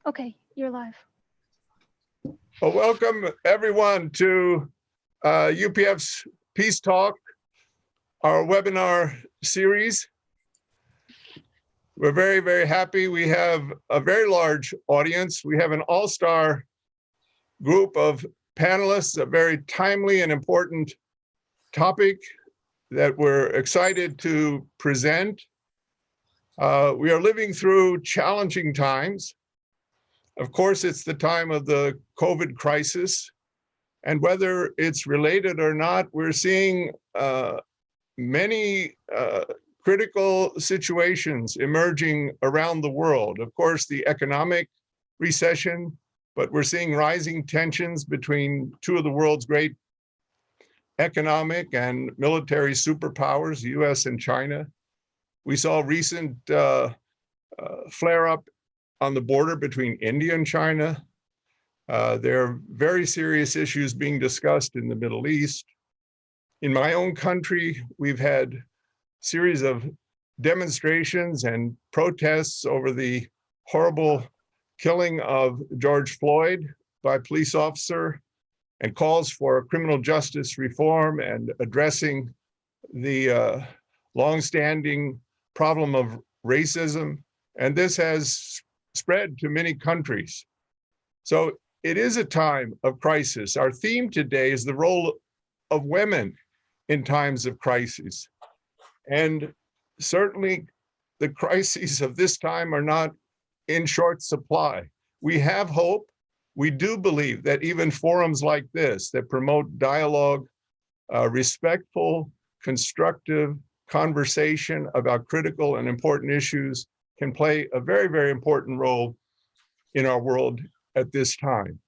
Okay, you're live. Well, welcome everyone to UPF's Peace Talk, our webinar series. We're very, very happy. We have a very large audience. We have an all-star group of panelists, a very timely and important topic that we're excited to present. We are living through challenging times. Of course, it's the time of the COVID crisis, and whether it's related or not, we're seeing many critical situations emerging around the world. Of course, the economic recession, but we're seeing rising tensions between two of the world's great economic and military superpowers, the US and China. We saw recent flare-up on the border between India and China. There are very serious issues being discussed in the Middle East. In my own country, we've had a series of demonstrations and protests over the horrible killing of George Floyd by a police officer, and calls for criminal justice reform and addressing the longstanding problem of racism. And this has spread to many countries. So it is a time of crisis. Our theme today is the role of women in times of crisis. And certainly the crises of this time are not in short supply. We have hope. We do believe that even forums like this that promote dialogue, respectful, constructive conversation about critical and important issues can play a very, very important role in our world at this time.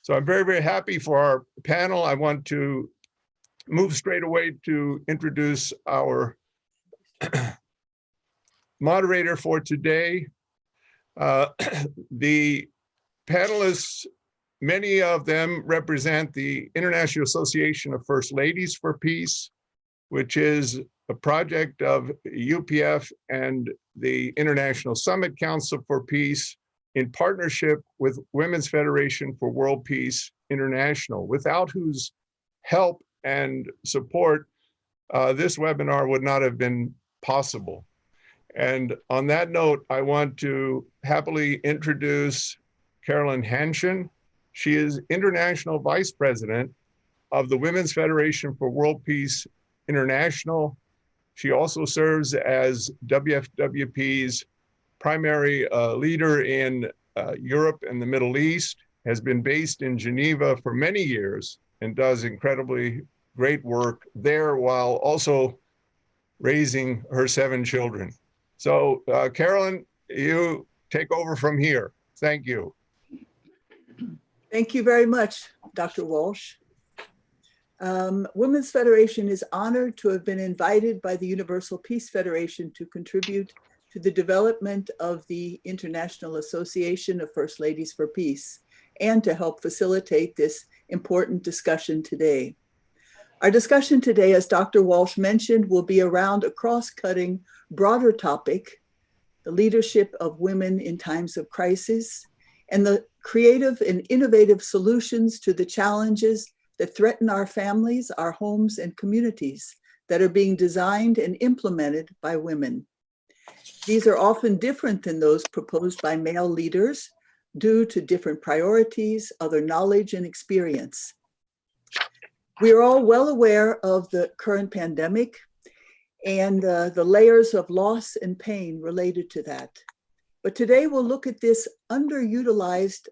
So I'm very, very happy for our panel. I want to move straight away to introduce our moderator for today. The panelists, many of them represent the International Association of First Ladies for Peace, which is a project of UPF and the International Summit Council for Peace in partnership with Women's Federation for World Peace International, without whose help and support this webinar would not have been possible. And on that note, I want to happily introduce Carolyn Hanshin. She is International Vice President of the Women's Federation for World Peace International. She also serves as WFWP's primary leader in Europe and the Middle East, has been based in Geneva for many years and does incredibly great work there while also raising her 7 children. So Carolyn, you take over from here. Thank you. Thank you very much, Dr. Walsh. Women's Federation is honored to have been invited by the Universal Peace Federation to contribute to the development of the International Association of First Ladies for Peace and to help facilitate this important discussion today. Our discussion today, as Dr. Walsh mentioned, will be around a cross-cutting, broader topic, the leadership of women in times of crisis, and the creative and innovative solutions to the challenges that threaten our families, our homes, and communities that are being designed and implemented by women. These are often different than those proposed by male leaders due to different priorities, other knowledge, and experience. We are all well aware of the current pandemic and the layers of loss and pain related to that. But today we'll look at this underutilized,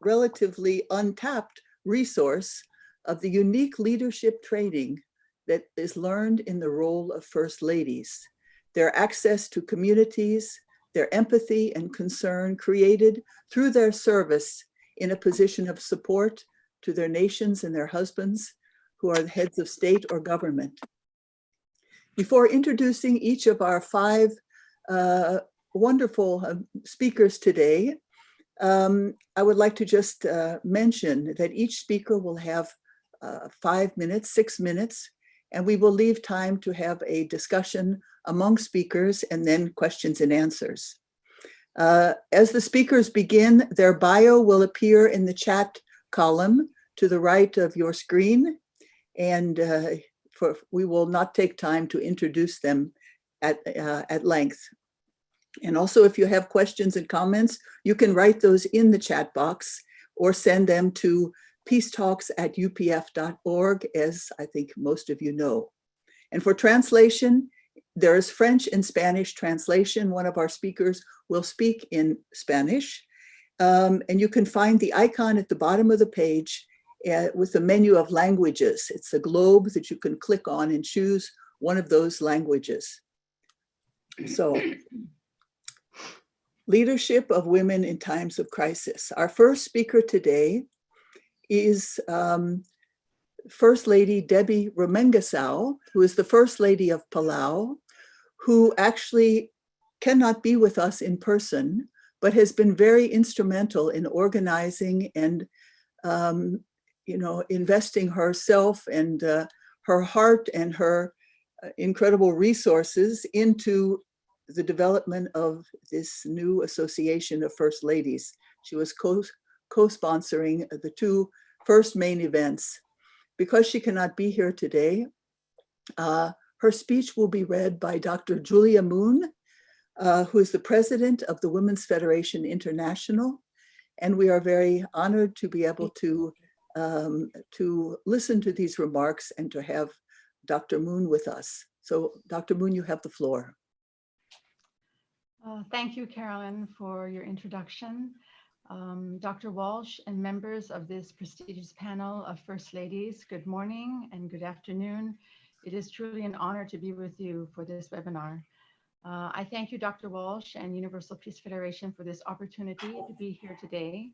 relatively untapped resource of the unique leadership training that is learned in the role of First Ladies, their access to communities, their empathy and concern created through their service in a position of support to their nations and their husbands who are the heads of state or government. Before introducing each of our 5 wonderful speakers today, I would like to just mention that each speaker will have 5 minutes, 6 minutes, and we will leave time to have a discussion among speakers and then questions and answers. As the speakers begin, their bio will appear in the chat column to the right of your screen, and we will not take time to introduce them at length. And also, if you have questions and comments, you can write those in the chat box or send them to peacetalks@upf.org, as I think most of you know. And for translation, there is French and Spanish translation. One of our speakers will speak in Spanish. And you can find the icon at the bottom of the page with the menu of languages. It's a globe that you can click on and choose one of those languages. So, leadership of women in times of crisis. Our first speaker today is First Lady Debbie Remengesau, who is the First Lady of Palau, who actually cannot be with us in person, but has been very instrumental in organizing and investing herself and her heart and her incredible resources into the development of this new association of First Ladies. She was co-sponsoring the two first main events. Because she cannot be here today, her speech will be read by Dr. Julia Moon, who is the president of the Women's Federation International. And we are very honored to be able to listen to these remarks and to have Dr. Moon with us. So Dr. Moon, you have the floor. Thank you, Carolyn, for your introduction. Dr. Walsh and members of this prestigious panel of First Ladies, good morning and good afternoon. It is truly an honor to be with you for this webinar. I thank you, Dr. Walsh and Universal Peace Federation, for this opportunity to be here today.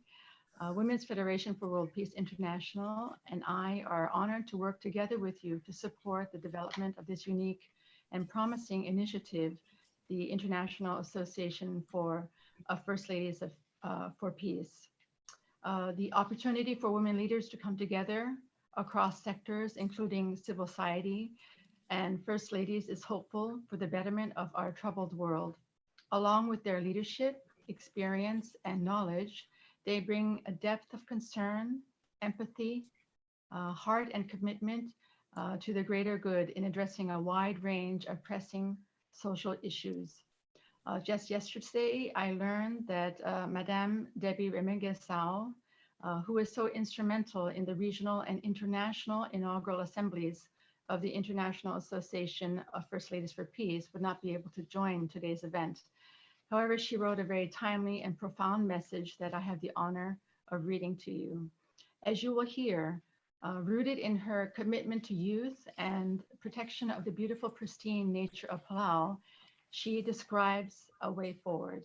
Women's Federation for World Peace International and I are honored to work together with you to support the development of this unique and promising initiative, the International Association for First Ladies for Peace. The opportunity for women leaders to come together across sectors, including civil society and First Ladies, is hopeful for the betterment of our troubled world. Along with their leadership, experience, and knowledge, they bring a depth of concern, empathy, heart, and commitment to the greater good in addressing a wide range of pressing social issues. Just yesterday, I learned that Madame Debbie Remengesau, who is so instrumental in the regional and international inaugural assemblies of the International Association of First Ladies for Peace, would not be able to join today's event. However, she wrote a very timely and profound message that I have the honor of reading to you. As you will hear, rooted in her commitment to youth and protection of the beautiful, pristine nature of Palau, she describes a way forward.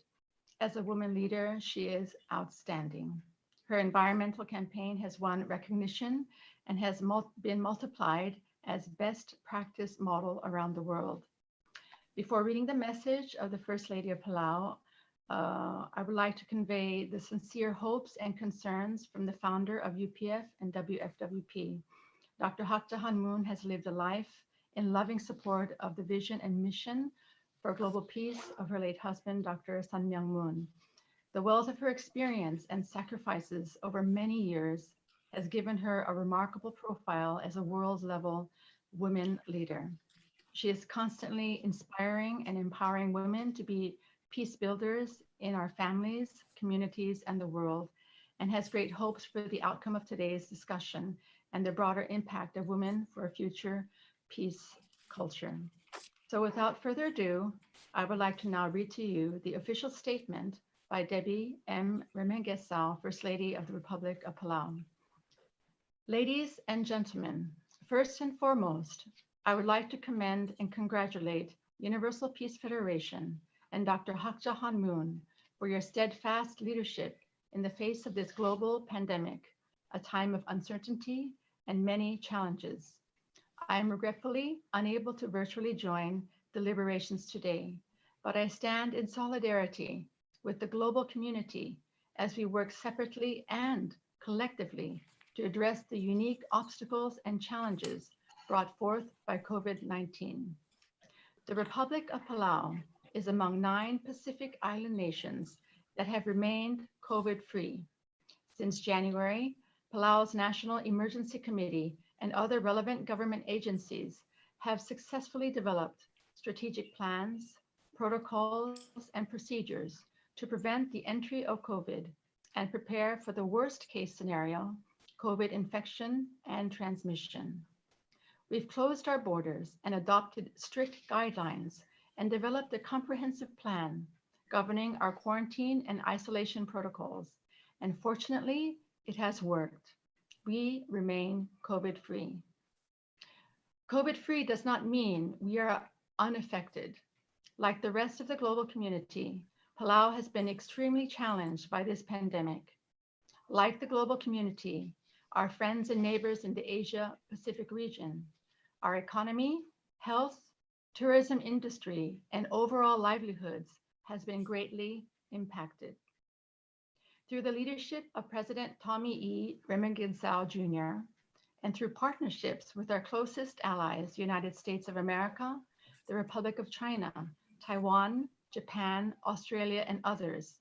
As a woman leader, she is outstanding. Her environmental campaign has won recognition and has been multiplied as best practice model around the world. Before reading the message of the First Lady of Palau, I would like to convey the sincere hopes and concerns from the founder of UPF and WFWP. Dr. Hak Jahan Moon has lived a life in loving support of the vision and mission for global peace of her late husband, Dr. Sun Myung Moon. The wealth of her experience and sacrifices over many years has given her a remarkable profile as a world-level women leader. She is constantly inspiring and empowering women to be peace builders in our families, communities, and the world, and has great hopes for the outcome of today's discussion and the broader impact of women for a future peace culture. So without further ado, I would like to now read to you the official statement by Debbie M. Remengesau, First Lady of the Republic of Palau. Ladies and gentlemen, first and foremost, I would like to commend and congratulate Universal Peace Federation and Dr. Hak Jahan Moon for your steadfast leadership in the face of this global pandemic, a time of uncertainty and many challenges. I am regretfully unable to virtually join deliberations today, but I stand in solidarity with the global community as we work separately and collectively to address the unique obstacles and challenges brought forth by COVID-19. The Republic of Palau is among 9 Pacific Island nations that have remained COVID-free. Since January, Palau's National Emergency Committee and other relevant government agencies have successfully developed strategic plans, protocols, and procedures to prevent the entry of COVID and prepare for the worst case scenario, COVID infection and transmission. We've closed our borders and adopted strict guidelines and developed a comprehensive plan governing our quarantine and isolation protocols. And fortunately, it has worked. We remain COVID-free. COVID-free does not mean we are unaffected. Like the rest of the global community, Palau has been extremely challenged by this pandemic. Like the global community, our friends and neighbors in the Asia-Pacific region, our economy, health, tourism industry, and overall livelihoods has been greatly impacted. Through the leadership of President Tommy E. Remengesau Jr., and through partnerships with our closest allies, the United States of America, the Republic of China, Taiwan, Japan, Australia, and others,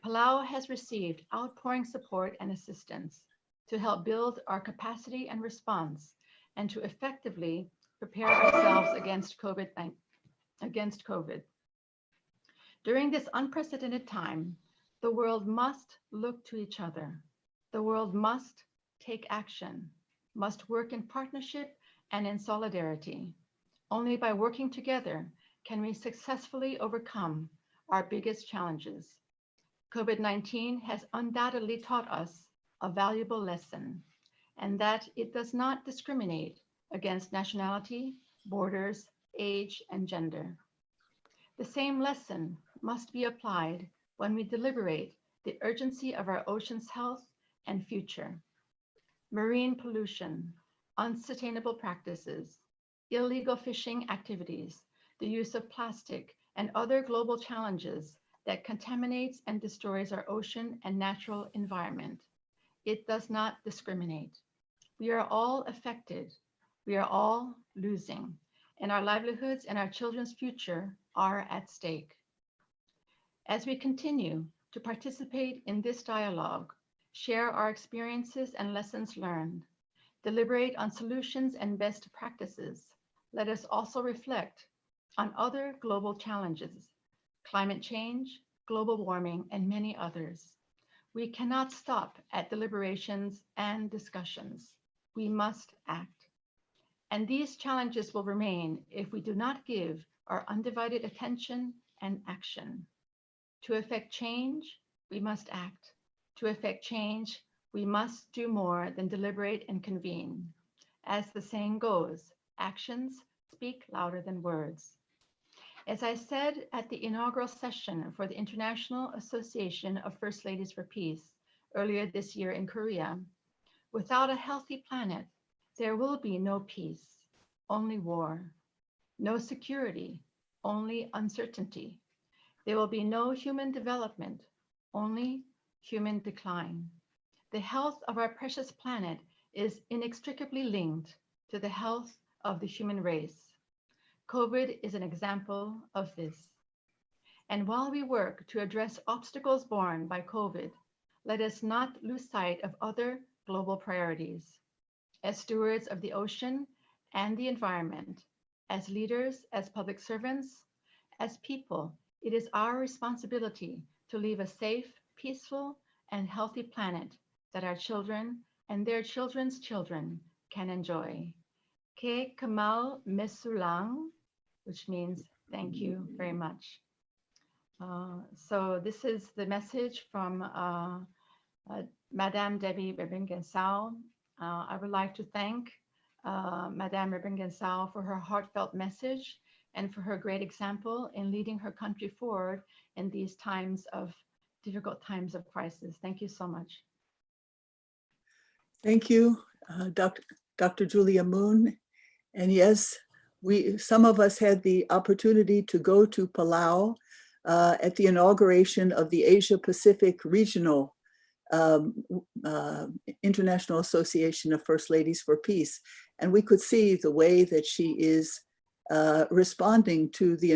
Palau has received outpouring support and assistance to help build our capacity and response and to effectively prepare ourselves against COVID. During this unprecedented time, the world must look to each other. The world must take action, must work in partnership and in solidarity. Only by working together can we successfully overcome our biggest challenges. COVID-19 has undoubtedly taught us a valuable lesson, and that it does not discriminate against nationality, borders, age, and gender. The same lesson must be applied when we deliberate the urgency of our ocean's health and future. Marine pollution, unsustainable practices, illegal fishing activities, the use of plastic, and other global challenges that contaminates and destroys our ocean and natural environment. It does not discriminate. We are all affected. We are all losing, and our livelihoods and our children's future are at stake. As we continue to participate in this dialogue, share our experiences and lessons learned, deliberate on solutions and best practices, let us also reflect on other global challenges, climate change, global warming, and many others. We cannot stop at deliberations and discussions. We must act. And these challenges will remain if we do not give our undivided attention and action. To effect change, we must act. To effect change, we must do more than deliberate and convene. As the saying goes, actions speak louder than words. As I said at the inaugural session for the International Association of First Ladies for Peace earlier this year in Korea, without a healthy planet, there will be no peace, only war, no security, only uncertainty. There will be no human development, only human decline. The health of our precious planet is inextricably linked to the health of the human race. COVID is an example of this. And while we work to address obstacles borne by COVID, let us not lose sight of other global priorities. As stewards of the ocean and the environment, as leaders, as public servants, as people, it is our responsibility to leave a safe, peaceful, and healthy planet that our children and their children's children can enjoy. Ke Kamal Mesulang, which means thank you very much. So this is the message from Madame Debbie Remengesau. I would like to thank Madame Remengesau for her heartfelt message and for her great example in leading her country forward in these times of difficult times of crisis. Thank you so much. Thank you, Dr. Julia Moon. And yes, some of us had the opportunity to go to Palau at the inauguration of the Asia Pacific Regional International Association of First Ladies for Peace. And we could see the way that she is responding to the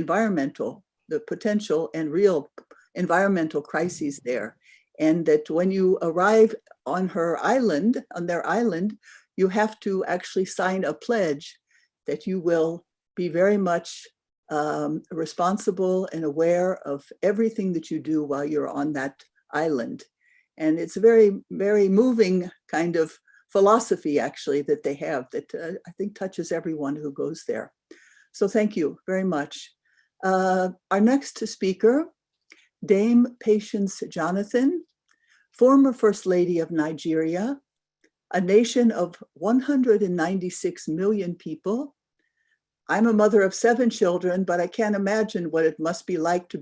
potential and real environmental crises there. And that when you arrive on their island, you have to actually sign a pledge that you will be very much responsible and aware of everything that you do while you're on that island. And it's a very, very moving kind of philosophy, actually, that they have that I think touches everyone who goes there. So thank you very much. Our next speaker, Dame Patience Jonathan, former First Lady of Nigeria, a nation of 196 million people. I'm a mother of 7 children, but I can't imagine what it must be like to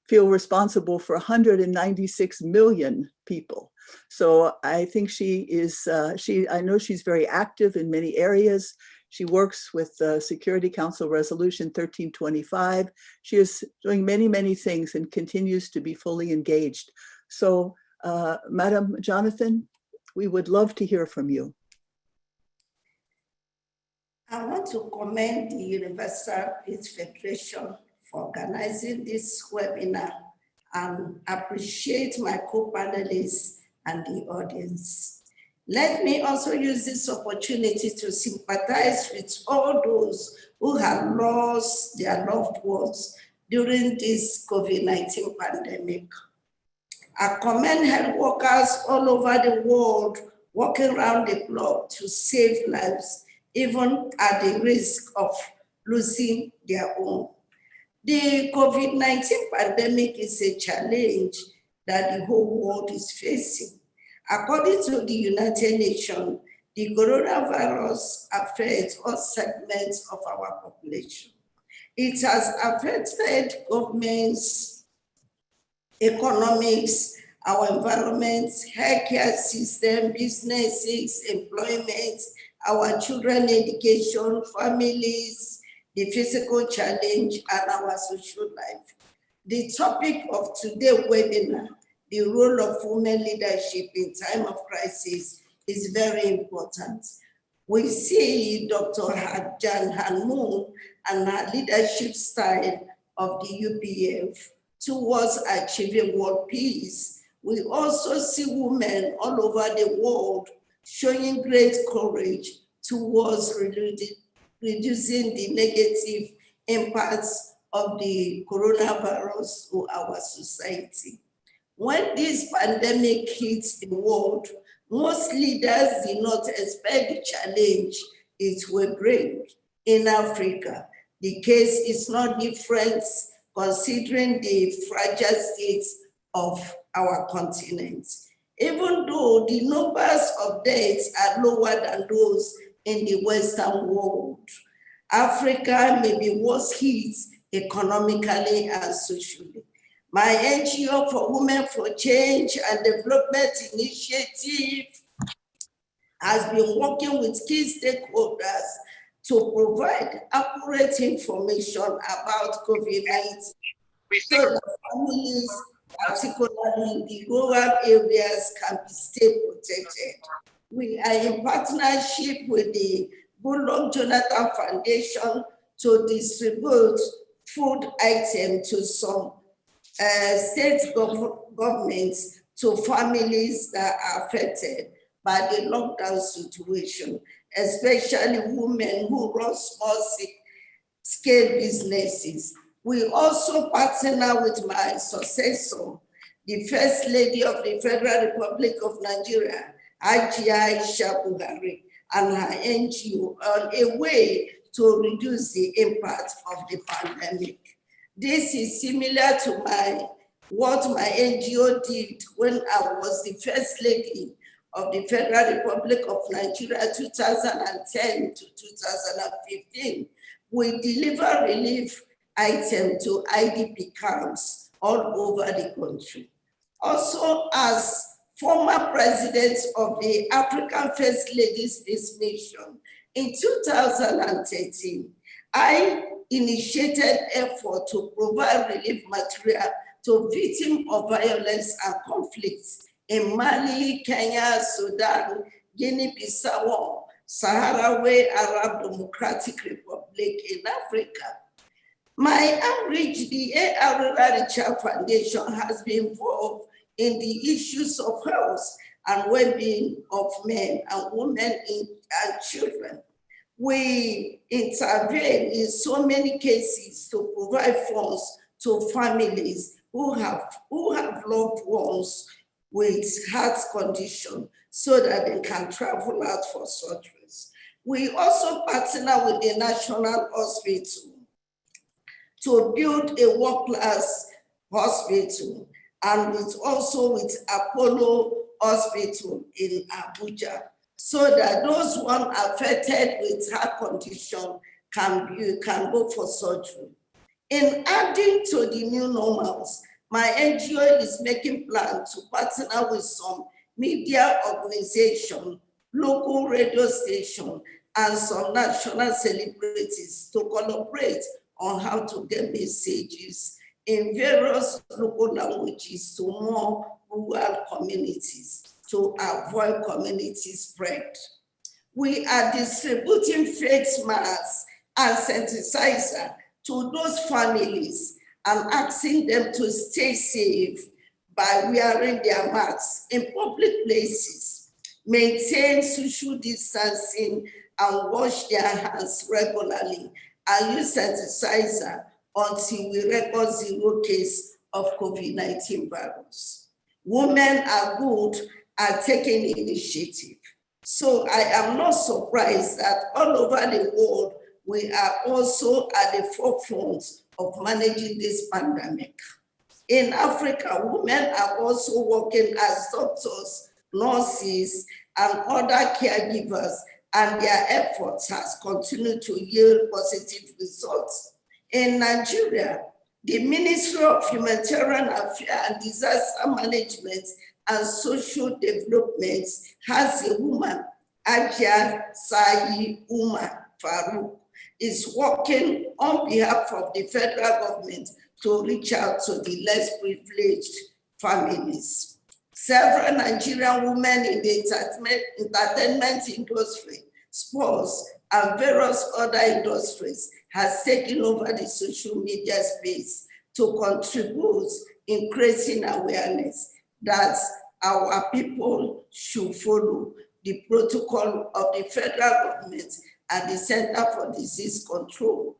feel responsible for 196 million people. So I think she is, I know she's very active in many areas. She works with the Security Council Resolution 1325. She is doing many, many things and continues to be fully engaged. So Madam Jonathan, we would love to hear from you. I want to commend the Universal Peace Federation for organizing this webinar and appreciate my co-panelists and the audience. Let me also use this opportunity to sympathize with all those who have lost their loved ones during this COVID-19 pandemic. I commend health workers all over the world working around the clock to save lives, even at the risk of losing their own. The COVID-19 pandemic is a challenge that the whole world is facing. According to the United Nations, the coronavirus affects all segments of our population. It has affected governments, economics, our environment, healthcare system, businesses, employment, our children education, families, the physical challenge, and our social life. The topic of today's webinar, the role of women leadership in time of crisis, is very important. We see Dr. Jan Hanmoon and her leadership style of the UPF towards achieving world peace. We also see women all over the world showing great courage towards reducing the negative impacts of the coronavirus to our society. When this pandemic hits the world, most leaders did not expect the challenge it will bring. In Africa, the case is not different considering the fragile state of our continent. Even though the numbers of deaths are lower than those in the Western world, Africa may be worse hit economically and socially. My NGO for Women for Change and Development Initiative has been working with key stakeholders to provide accurate information about COVID-19 so that families, particularly in the rural areas, can stay protected. We are in partnership with the Goodluck Jonathan Foundation to distribute food items to some state governments to families that are affected by the lockdown situation, especially women who run small-scale businesses. We also partner with my successor, the First Lady of the Federal Republic of Nigeria, Aisha Buhari, and her NGO on a way to reduce the impact of the pandemic. This is similar to what my NGO did when I was the First Lady of the Federal Republic of Nigeria 2010 to 2015. We deliver relief items to IDP camps all over the country. Also, as former president of the African First Ladies Peace Mission, in 2013, I initiated effort to provide relief material to victims of violence and conflicts in Mali, Kenya, Sudan, Guinea-Bissau, Sahrawi Arab Democratic Republic in Africa. My outreach, the AR Foundation, has been involved in the issues of health and well-being of men and women and children. We intervene in so many cases to provide funds to families who have loved ones with heart condition so that they can travel out for surgeries. We also partner with the National Hospital to build a world-class hospital, and also with Apollo Hospital in Abuja, so that those one affected with heart condition can go for surgery. In adding to the new normals, my NGO is making plans to partner with some media organization, local radio station, and some national celebrities to collaborate on how to get messages in various local languages to more rural communities to avoid community spread. We are distributing face masks and sanitizer to those families and asking them to stay safe by wearing their masks in public places, maintain social distancing, and wash their hands regularly, and use sanitizer until we record 0 case of COVID-19 virus. Women are good at taking initiative. So I am not surprised that all over the world, we are also at the forefront of managing this pandemic. In Africa, women are also working as doctors, nurses, and other caregivers, and their efforts has continued to yield positive results. In Nigeria, the Ministry of Humanitarian Affairs and Disaster Management and Social Development has a woman, Ajia Sayi Umar Farouk, is working on behalf of the federal government to reach out to the less privileged families. Several Nigerian women in the entertainment industry, sports, and various other industries has taken over the social media space to contribute in creating awareness that our people should follow the protocol of the federal government and the Center for Disease Control.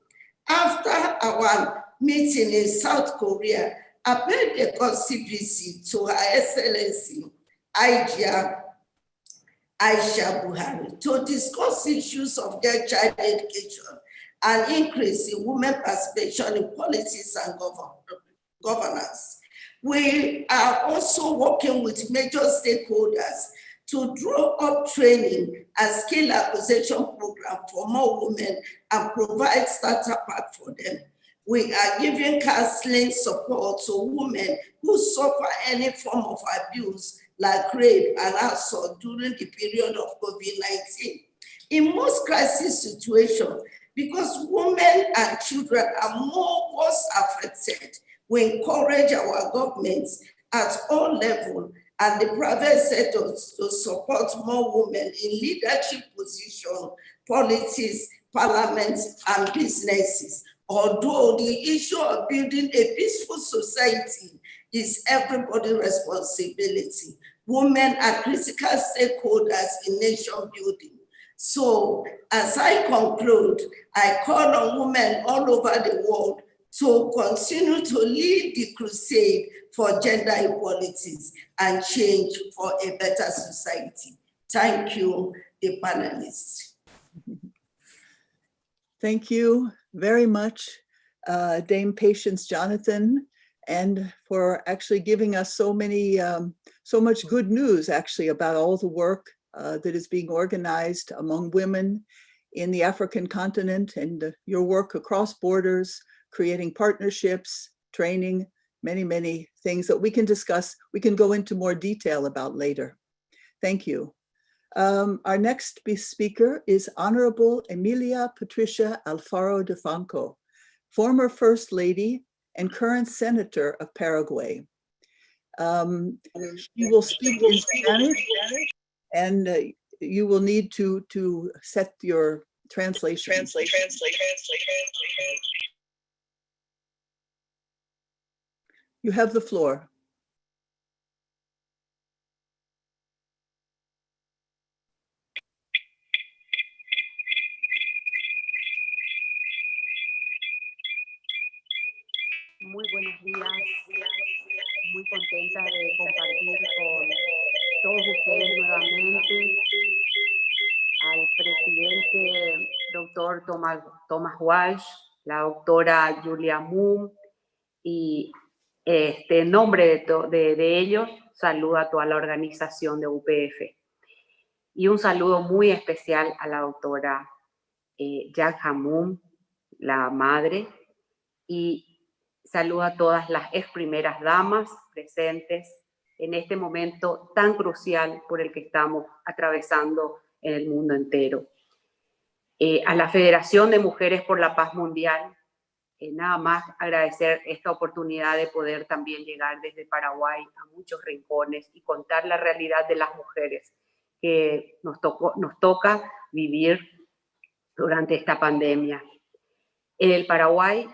After our meeting in South Korea, I paid a courtesy visit to Her Excellency Aisha Buhari to discuss issues of their child education and increase in women participation in politics and governance. We are also working with major stakeholders to draw up training and skill acquisition program for more women and provide starter pack for them. We are giving counseling support to women who suffer any form of abuse like rape and assault during the period of COVID-19. In most crisis situations, because women and children are worse affected, we encourage our governments at all levels and the private sectors to support more women in leadership positions, politics, parliaments, and businesses. Although the issue of building a peaceful society is everybody's responsibility, women are critical stakeholders in nation building. So as I conclude, I call on women all over the world to continue to lead the crusade for gender equalities and change for a better society. Thank you, the panelists. Thank you very much, Dame Patience Jonathan, and for actually giving us so much good news actually about all the work that is being organized among women in the African continent and your work across borders, creating partnerships, training, many things that we can discuss, we can go into more detail about later. Thank you. Our next speaker is Honorable Emilia Patricia Alfaro de Franco, former First Lady and current Senator of Paraguay. She will speak in Spanish, and you will need to set your translation. You have the floor. Muy buenos días, muy contenta de compartir con todos ustedes nuevamente, al presidente doctor Thomas Walsh, la doctora Julia Moon, y en nombre de ellos saludo a toda la organización de UPF. Y un saludo muy especial a la doctora Jack Hamoum, la madre, y saludo a todas las ex primeras damas presentes en este momento tan crucial por el que estamos atravesando en el mundo entero. A la Federación de Mujeres por la Paz Mundial, nada más agradecer esta oportunidad de poder también llegar desde Paraguay a muchos rincones y contar la realidad de las mujeres que nos toca vivir durante esta pandemia. En el Paraguay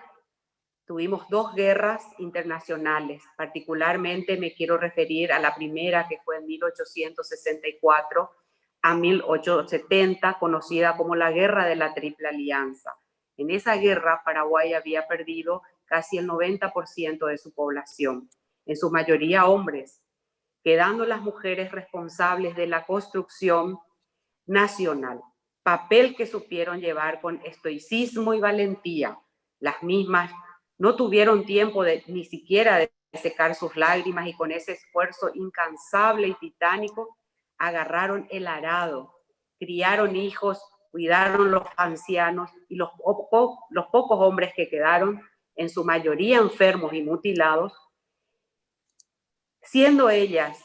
tuvimos 2 guerras internacionales, particularmente me quiero referir a la primera, que fue en 1864 a 1870, conocida como la Guerra de la Triple Alianza. En esa guerra, Paraguay había perdido casi el 90% de su población, en su mayoría hombres, quedando las mujeres responsables de la construcción nacional, papel que supieron llevar con estoicismo y valentía. Las mismas no tuvieron tiempo ni siquiera de secar sus lágrimas y con ese esfuerzo incansable y titánico agarraron el arado, criaron hijos, cuidaron los ancianos y los pocos hombres que quedaron, en su mayoría enfermos y mutilados, siendo ellas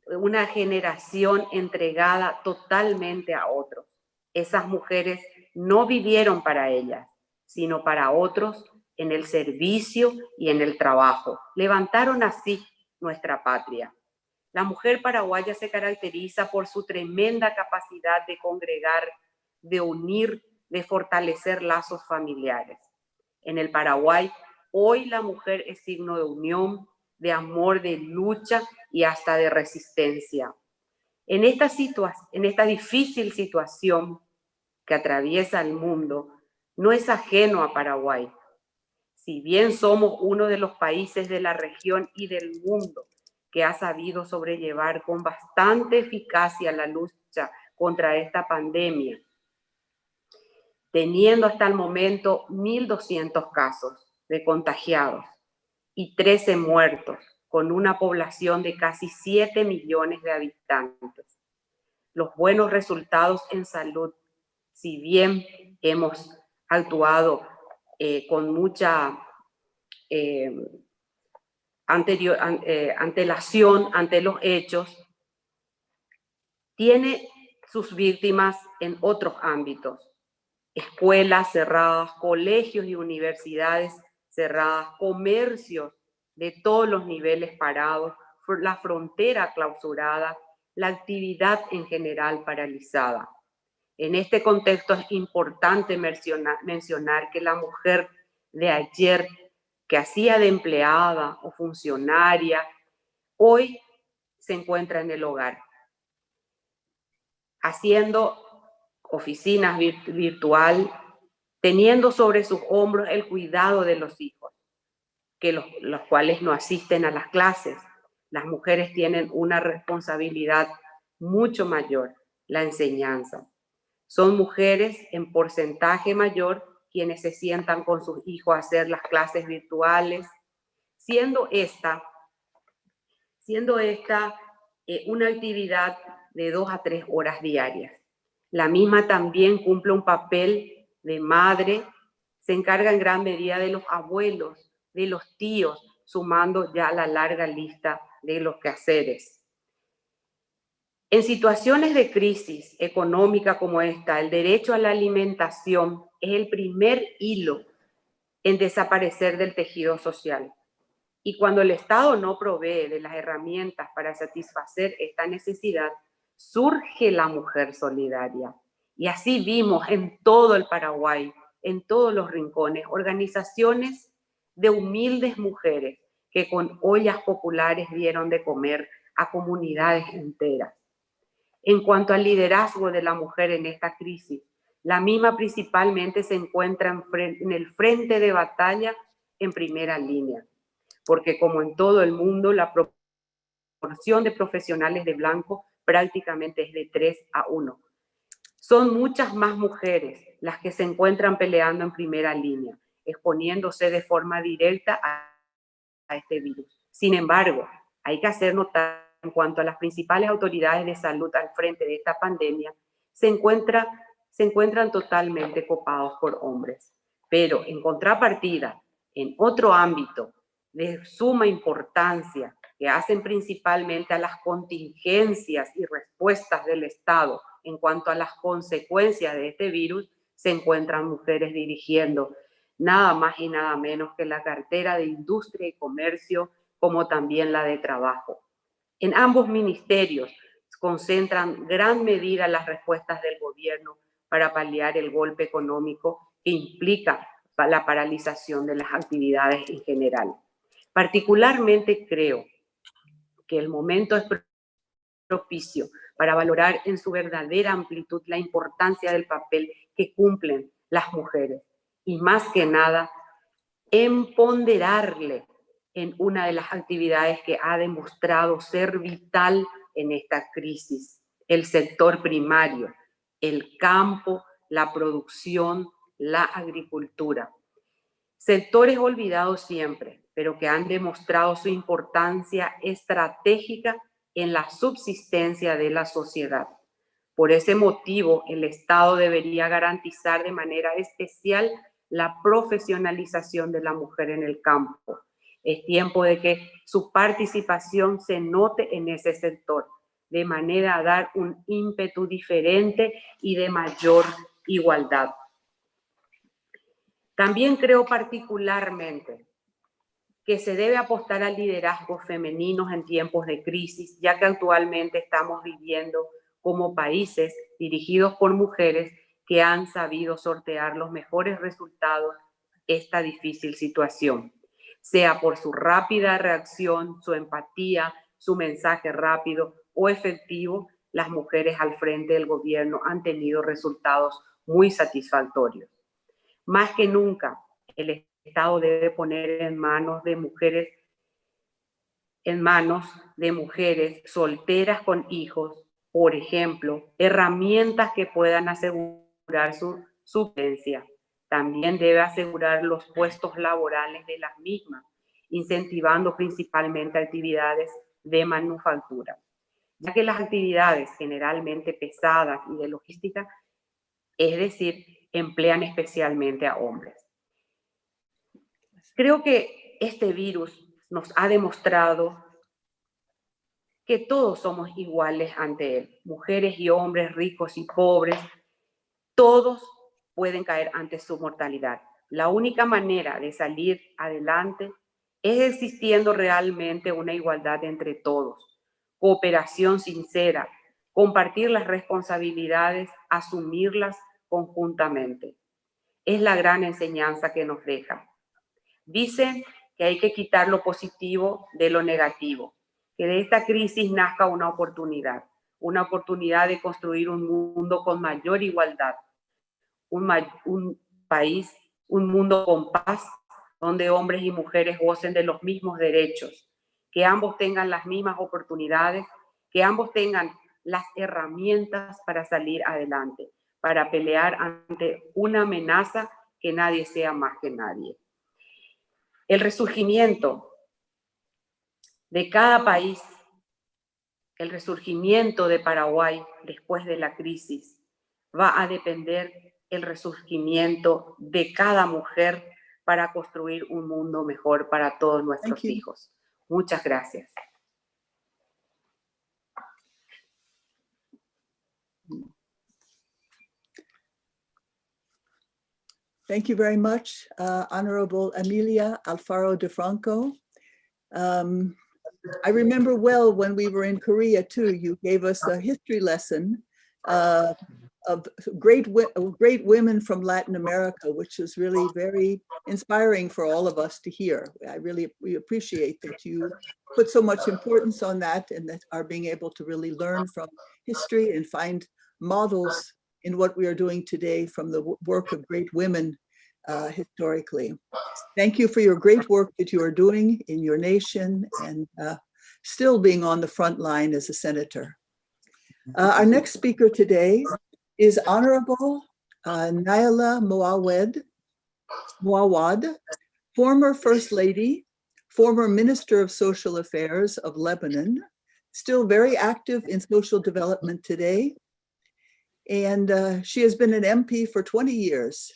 una generación entregada totalmente a otros. Esas mujeres no vivieron para ellas, sino para otros en el servicio y en el trabajo. Levantaron así nuestra patria. La mujer paraguaya se caracteriza por su tremenda capacidad de congregar, de unir, de fortalecer lazos familiares. En el Paraguay, hoy la mujer es signo de unión, de amor, de lucha y hasta de resistencia. En esta difícil situación que atraviesa el mundo, no es ajeno a Paraguay. Si bien somos uno de los países de la región y del mundo que ha sabido sobrellevar con bastante eficacia la lucha contra esta pandemia, teniendo hasta el momento 1.200 casos de contagiados y 13 muertos, con una población de casi 7 millones de habitantes. Los buenos resultados en salud, si bien hemos actuado con mucha antelación ante los hechos, tiene sus víctimas en otros ámbitos. Escuelas cerradas, colegios y universidades cerradas, comercios de todos los niveles parados, la frontera clausurada, la actividad en general paralizada. En este contexto es importante mencionar que la mujer de ayer, que hacía de empleada o funcionaria, hoy se encuentra en el hogar, haciendo oficinas virtual, teniendo sobre sus hombros el cuidado de los hijos, que los cuales no asisten a las clases. Las mujeres tienen una responsabilidad mucho mayor, la enseñanza. Son mujeres en porcentaje mayor quienes se sientan con sus hijos a hacer las clases virtuales, siendo esta una actividad de 2 a 3 horas diarias. La misma también cumple un papel de madre, se encarga en gran medida de los abuelos, de los tíos, sumando ya la larga lista de los quehaceres. En situaciones de crisis económica como esta, el derecho a la alimentación es el primer hilo en desaparecer del tejido social. Y cuando el Estado no provee de las herramientas para satisfacer esta necesidad, surge la mujer solidaria. Y así vimos en todo el Paraguay, en todos los rincones, organizaciones de humildes mujeres que con ollas populares dieron de comer a comunidades enteras. En cuanto al liderazgo de la mujer en esta crisis, la misma principalmente se encuentra en el frente de batalla en primera línea, porque como en todo el mundo, la proporción de profesionales de blanco prácticamente es de 3-1. Son muchas más mujeres las que se encuentran peleando en primera línea, exponiéndose de forma directa a este virus. Sin embargo, hay que hacer notar en cuanto a las principales autoridades de salud al frente de esta pandemia, se encuentran totalmente copados por hombres. Pero en contrapartida, en otro ámbito de suma importancia que hacen principalmente a las contingencias y respuestas del Estado en cuanto a las consecuencias de este virus, se encuentran mujeres dirigiendo nada más y nada menos que la cartera de Industria y Comercio, como también la de Trabajo. En ambos ministerios concentran gran medida las respuestas del gobierno para paliar el golpe económico que implica la paralización de las actividades en general. Particularmente creo que el momento es propicio para valorar en su verdadera amplitud la importancia del papel que cumplen las mujeres y más que nada empoderarle en una de las actividades que ha demostrado ser vital en esta crisis, el sector primario, el campo, la producción, la agricultura. Sectores olvidados siempre, pero que han demostrado su importancia estratégica en la subsistencia de la sociedad. Por ese motivo, el Estado debería garantizar de manera especial la profesionalización de la mujer en el campo. Es tiempo de que su participación se note en ese sector, de manera a dar un ímpetu diferente y de mayor igualdad. También creo particularmente que se debe apostar al liderazgo femenino en tiempos de crisis, ya que actualmente estamos viviendo como países dirigidos por mujeres que han sabido sortear los mejores resultados esta difícil situación, sea por su rápida reacción, su empatía, su mensaje rápido o efectivo. Las mujeres al frente del gobierno han tenido resultados muy satisfactorios. Más que nunca, el Estado debe poner en manos de mujeres solteras con hijos, por ejemplo, herramientas que puedan asegurar su subsistencia. También debe asegurar los puestos laborales de las mismas, incentivando principalmente actividades de manufactura, ya que las actividades generalmente pesadas y de logística, es decir, emplean especialmente a hombres. Creo que este virus nos ha demostrado que todos somos iguales ante él, mujeres y hombres, ricos y pobres, todos pueden caer ante su mortalidad. La única manera de salir adelante es existiendo realmente una igualdad entre todos, cooperación sincera, compartir las responsabilidades, asumirlas conjuntamente. Es la gran enseñanza que nos deja. Dicen que hay que quitar lo positivo de lo negativo, que de esta crisis nazca una oportunidad de construir un mundo con mayor igualdad, un país, un mundo con paz, donde hombres y mujeres gocen de los mismos derechos, que ambos tengan las mismas oportunidades, que ambos tengan las herramientas para salir adelante, para pelear ante una amenaza, que nadie sea más que nadie. El resurgimiento de cada país, el resurgimiento de Paraguay después de la crisis, va a depender el resurgimiento de cada mujer para construir un mundo mejor para todos nuestros hijos. Muchas gracias. Thank you very much, Honorable Emilia Alfaro de Franco. I remember well when we were in Korea too, you gave us a history lesson of great women from Latin America, which is really very inspiring for all of us to hear. We appreciate that you put so much importance on that and that are being able to really learn from history and find models in what we are doing today from the work of great women historically. Thank you for your great work that you are doing in your nation and still being on the front line as a senator. Our next speaker today is Honorable Nayla Moawad, former First Lady, former Minister of Social Affairs of Lebanon, still very active in social development today. And she has been an MP for 20 years.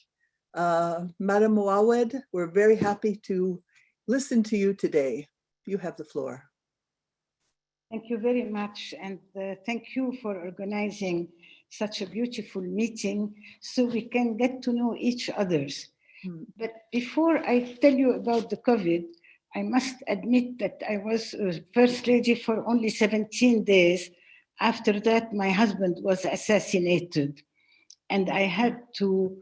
Madam Moawad, we're very happy to listen to you today. You have the floor. Thank you very much, and thank you for organizing such a beautiful meeting so we can get to know each other. But before I tell you about the COVID, I must admit that I was First Lady for only 17 days. After that, my husband was assassinated, and I had to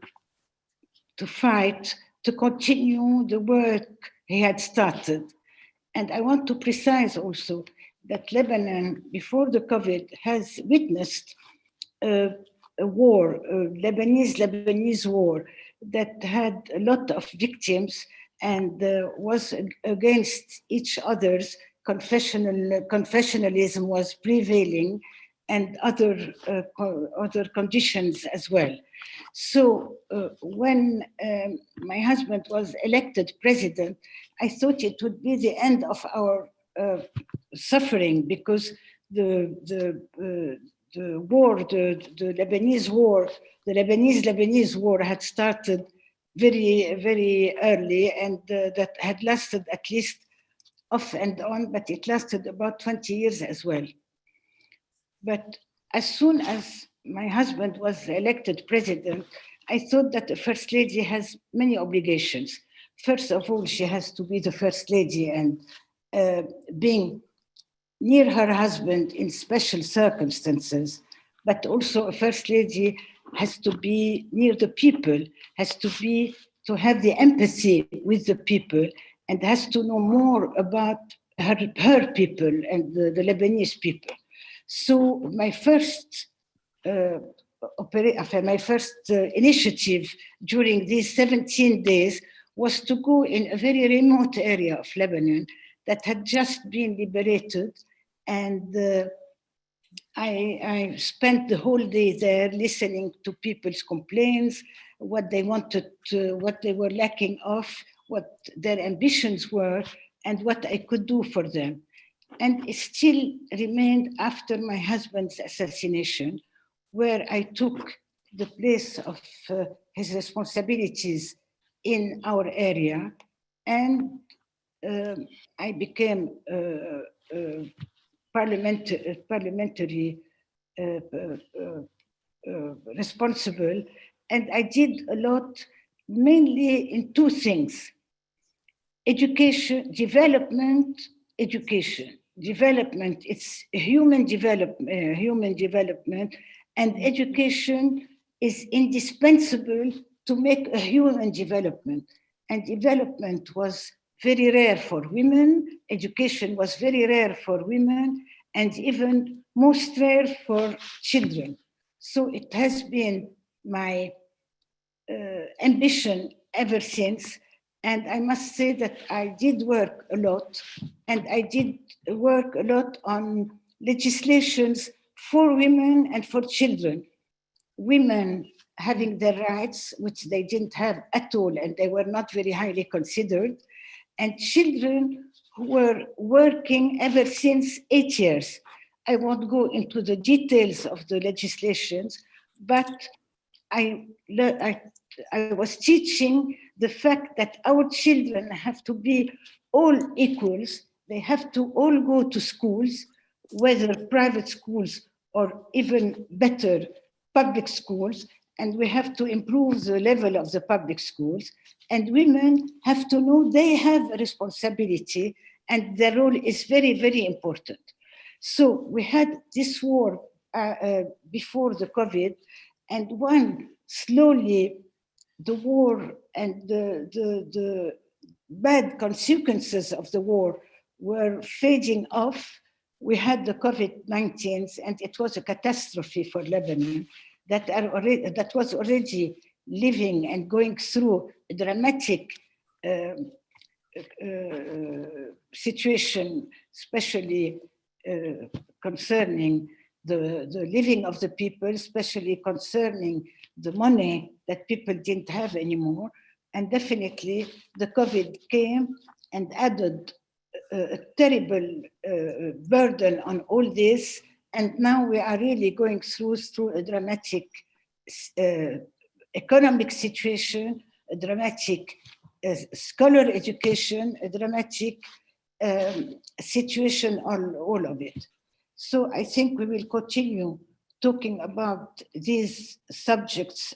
fight to continue the work he had started. And I want to precise also that Lebanon, before the COVID, has witnessed a war, a Lebanese war, that had a lot of victims and was against each other's. Confessionalism was prevailing, and other conditions as well. So when my husband was elected president, I thought it would be the end of our suffering, because the Lebanese war had started very, very early, and that had lasted at least off and on, but it lasted about 20 years as well. But as soon as my husband was elected president, I thought that the First Lady has many obligations. First of all, she has to be the First Lady, and being near her husband in special circumstances, but also a First Lady has to be near the people, has to have the empathy with the people, and has to know more about her people and the Lebanese people. So my first initiative during these 17 days was to go in a very remote area of Lebanon that had just been liberated, and I spent the whole day there listening to people's complaints, what they wanted to, what they were lacking of, what their ambitions were, and what I could do for them. And it still remained after my husband's assassination, where I took the place of his responsibilities in our area, and I became parliamentary responsible, and I did a lot, mainly in two things: education, development, education. Development, it's human development, and education is indispensable to make a human development. And development was very rare for women, education was very rare for women, and even most rare for children. So it has been my ambition ever since. And I must say that I did work a lot, and I did work a lot on legislations for women and for children. Women having their rights, which they didn't have at all, and they were not very highly considered, and children who were working ever since 8 years. I won't go into the details of the legislations, but I was teaching the fact that our children have to be all equals. They have to all go to schools, whether private schools or even better, public schools, and we have to improve the level of the public schools. And women have to know they have a responsibility, and their role is very, very important. So we had this war before the COVID, And when slowly the war and the bad consequences of the war were fading off, we had the COVID-19, and it was a catastrophe for Lebanon that was already living and going through a dramatic situation, especially concerning the living of the people, especially concerning the money that people didn't have anymore. And definitely the COVID came and added a terrible burden on all this. And now we are really going through a dramatic economic situation, a dramatic scholar education, a dramatic situation on all of it. So I think we will continue talking about these subjects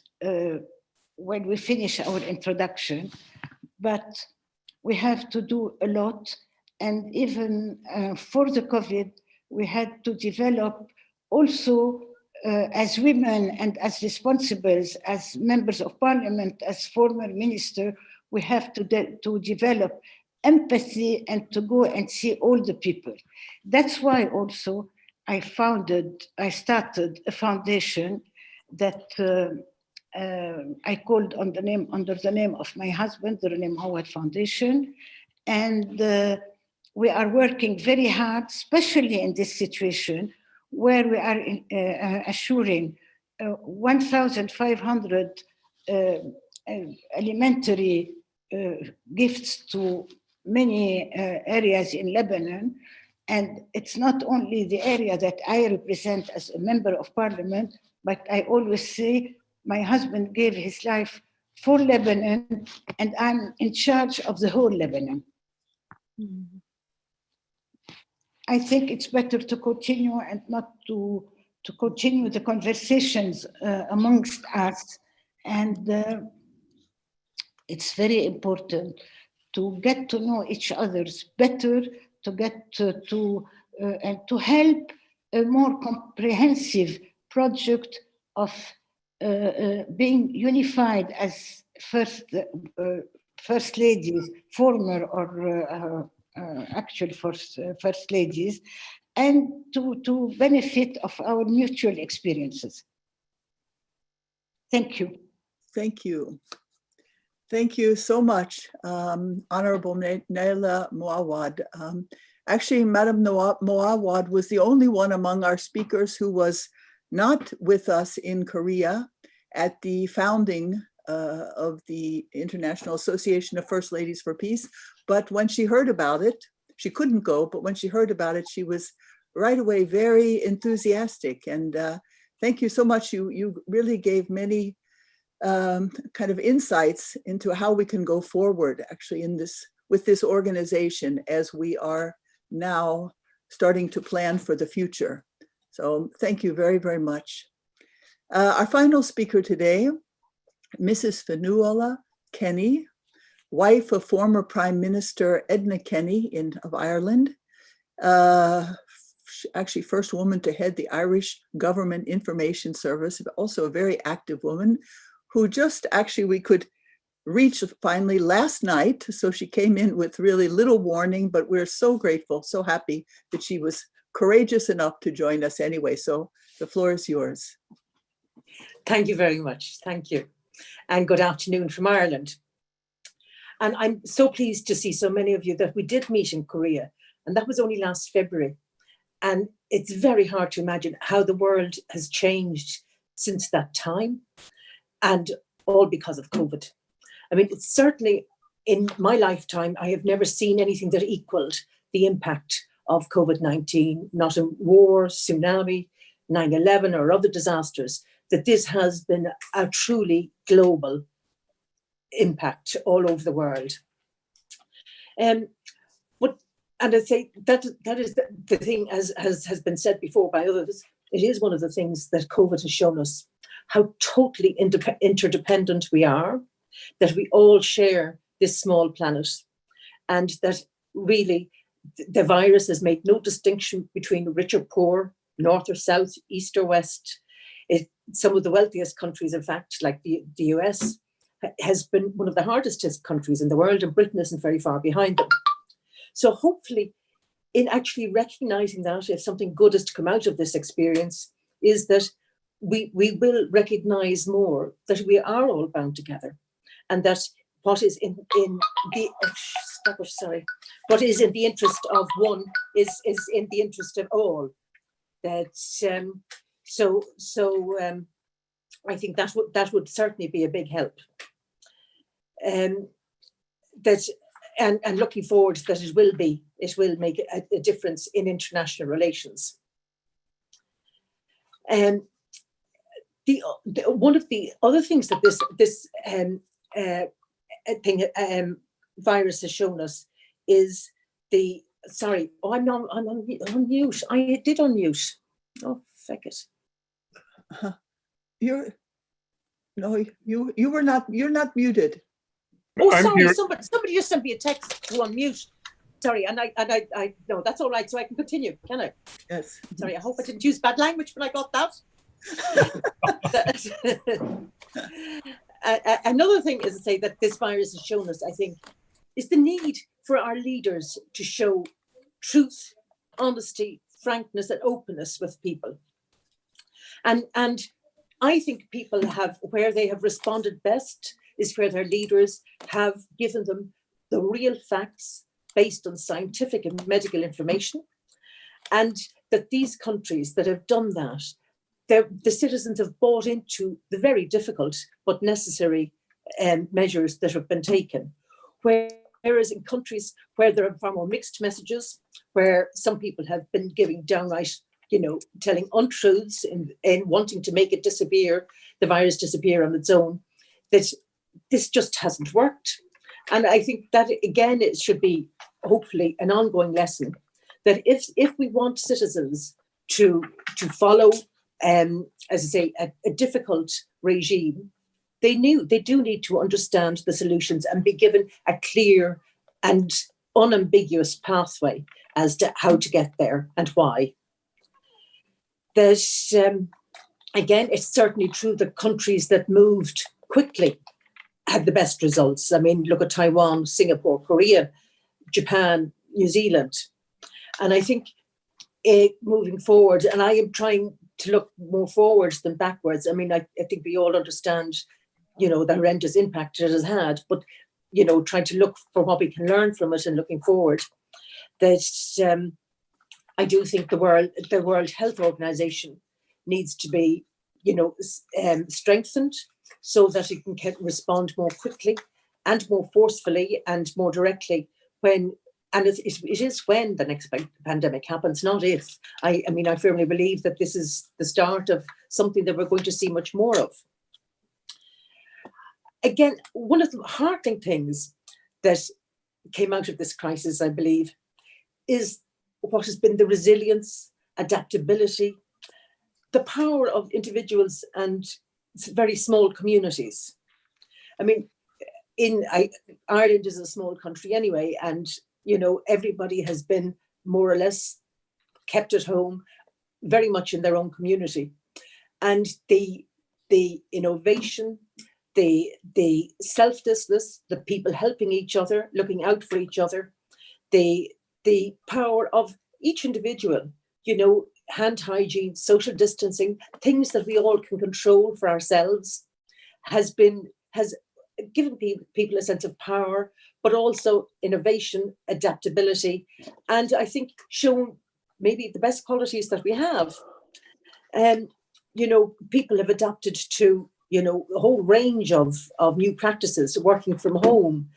when we finish our introduction, but we have to do a lot. And even for the COVID, we had to develop also as women and as responsibles, as members of parliament, as former minister, we have to develop empathy and to go and see all the people. That's why also I started a foundation that I called under the name of my husband, the Moawad Foundation. And we are working very hard, especially in this situation, where we are assuring 1,500 alimentary gifts to many areas in Lebanon. And it's not only the area that I represent as a member of parliament, but I always say my husband gave his life for Lebanon, and I'm in charge of the whole Lebanon. Mm-hmm. I think it's better to continue and not to continue the conversations amongst us. And it's very important to get to know each other better, to get and to help a more comprehensive project of being unified as first ladies, former or actual first ladies, and to benefit of our mutual experiences. Thank you. Thank you. Thank you so much, Honorable Nayla Moawad. Actually, Madam Moawad was the only one among our speakers who was not with us in Korea at the founding of the International Association of First Ladies for Peace. But when she heard about it, she couldn't go, but when she heard about it, she was right away very enthusiastic. And thank you so much. You really gave many kind of insights into how we can go forward actually with this organization as we are now starting to plan for the future. So thank you very, very much. Our final speaker today, Mrs. Fionnuala Kenny, wife of former Prime Minister Edna Kenny of Ireland, actually first woman to head the Irish Government Information Service, also a very active woman who just actually we could reach finally last night. So she came in with really little warning, but we're so grateful, so happy that she was courageous enough to join us anyway. So the floor is yours. Thank you very much. Thank you. And good afternoon from Ireland. And I'm so pleased to see so many of you that we did meet in Korea. And that was only last February. And it's very hard to imagine how the world has changed since that time. And all because of COVID. I mean, it's certainly in my lifetime, I have never seen anything that equaled the impact of COVID-19, not a war, tsunami, 9/11 or other disasters, that this has been a truly global impact all over the world. And I say that is the thing, as has been said before by others, it is one of the things that COVID has shown us, how totally interdependent we are, that we all share this small planet, and that really the virus has made no distinction between rich or poor, north or south, east or west. some of the wealthiest countries, in fact, like the US, has been one of the hardest hit countries in the world, and Britain isn't very far behind them. So hopefully, in actually recognizing that, if something good is to come out of this experience, is that we will recognize more that we are all bound together, and that what is in the what is in the interest of one is in the interest of all. That I think that would certainly be a big help. That and looking forward that it will make a difference in international relations. One of the other things that this virus has shown us is the I'm on mute. I did unmute. Oh, feck it. You're not muted. Oh, I'm sorry. here. Somebody just sent me a text to unmute. Sorry, and I no, that's all right. So I can continue, can I? Yes. Sorry, I hope I didn't use bad language when I got that. Another thing is to say that this virus has shown us, I think, is the need for our leaders to show truth, honesty, frankness, and openness with people. And I think people where they have responded best is where their leaders have given them the real facts based on scientific and medical information, and that these countries that have done that, the citizens have bought into the very difficult but necessary measures that have been taken. Whereas in countries where there are far more mixed messages, where some people have been giving downright, telling untruths in wanting to make it disappear, the virus disappear on its own, that this just hasn't worked. And I think that, again, it should be hopefully an ongoing lesson that if we want citizens to follow, as I say, a difficult regime, they do need to understand the solutions and be given a clear and unambiguous pathway as to how to get there and why. There's, again, it's certainly true that countries that moved quickly had the best results. I mean, look at Taiwan, Singapore, Korea, Japan, New Zealand. And I think moving forward, and I am trying to look more forwards than backwards. I mean, I think we all understand, the horrendous impact it has had, but, trying to look for what we can learn from it and looking forward, that I do think the World Health Organization needs to be, strengthened so that it can respond more quickly and more forcefully and more directly when, and it is when the next pandemic happens, not if. I mean, I firmly believe that this is the start of something that we're going to see much more of. Again, one of the heartening things that came out of this crisis, I believe, is what has been the resilience, adaptability, the power of individuals and very small communities. I mean, Ireland is a small country anyway, and everybody has been more or less kept at home, very much in their own community, and the innovation, the selflessness, the people helping each other, looking out for each other, the power of each individual, hand hygiene, social distancing, things that we all can control for ourselves, has given people a sense of power, but also innovation, adaptability, and I think shown maybe the best qualities that we have. People have adapted to, a whole range of new practices, working from home,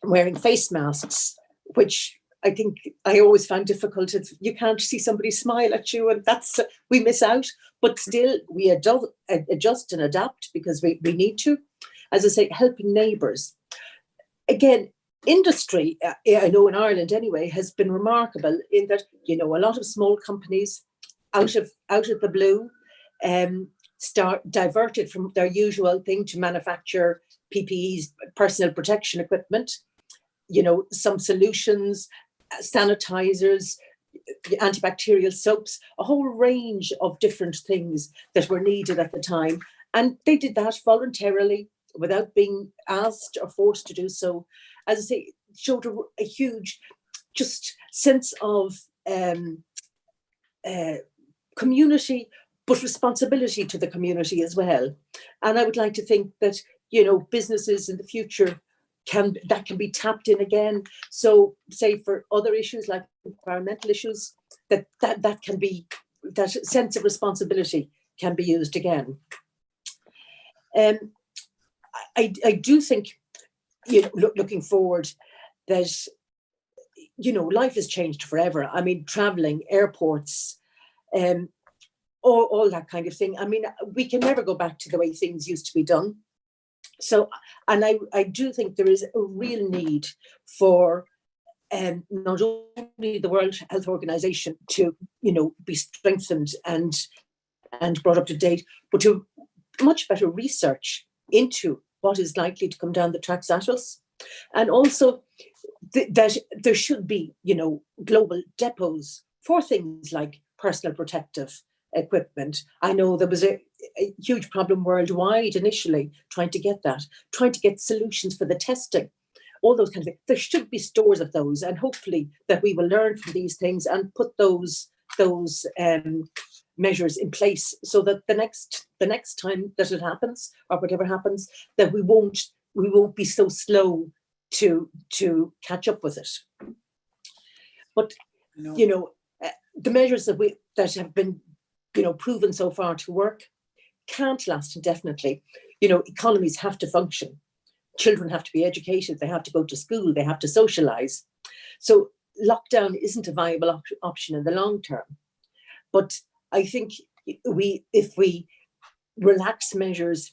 wearing face masks, which I think I always found difficult. You can't see somebody smile at you, and we miss out, but still we adjust and adapt because we need to. As I say, helping neighbours. Again, industry, I know in Ireland anyway, has been remarkable in that, a lot of small companies out of the blue diverted from their usual thing to manufacture PPEs, personal protection equipment, some solutions, sanitizers, antibacterial soaps, a whole range of different things that were needed at the time. And they did that voluntarily without being asked or forced to do so. As I say, it showed a huge just sense of community, but responsibility to the community as well. And I would like to think that, you know, businesses in the future can be tapped in again. So say for other issues like environmental issues, that sense of responsibility can be used again. I do think, you know, looking forward, that, you know, life has changed forever. I mean, traveling, airports, all that kind of thing. I mean, we can never go back to the way things used to be done. So, and I do think there is a real need for not only the World Health Organization to, you know, be strengthened and brought up to date, but to much better research into what is likely to come down the tracks at us. And also that there should be, you know, global depots for things like personal protective equipment. I know there was a huge problem worldwide initially trying to get solutions for the testing, all those kinds of things. There should be stores of those, and hopefully that we will learn from these things and put those measures in place, so that the next time that it happens, or whatever happens, that we won't be so slow to catch up with it. But you know, the measures that have been, you know, proven so far to work can't last indefinitely. You know, economies have to function. Children have to be educated. They have to go to school. They have to socialize. So lockdown isn't a viable option in the long term. But I think if we relax measures,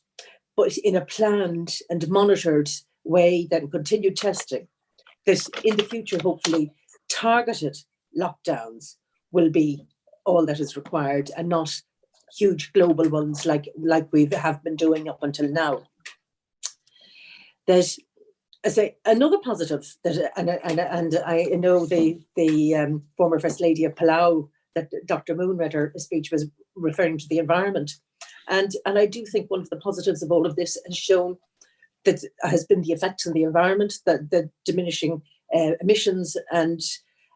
but in a planned and monitored way, then continue testing, that in the future, hopefully, targeted lockdowns will be all that is required, and not huge global ones like we have been doing up until now. There's, I say, another positive that, and I know the former First Lady of Palau, that Dr. Moon read her speech, was referring to the environment, and I do think one of the positives of all of this has shown that has been the effects on the environment, the diminishing emissions and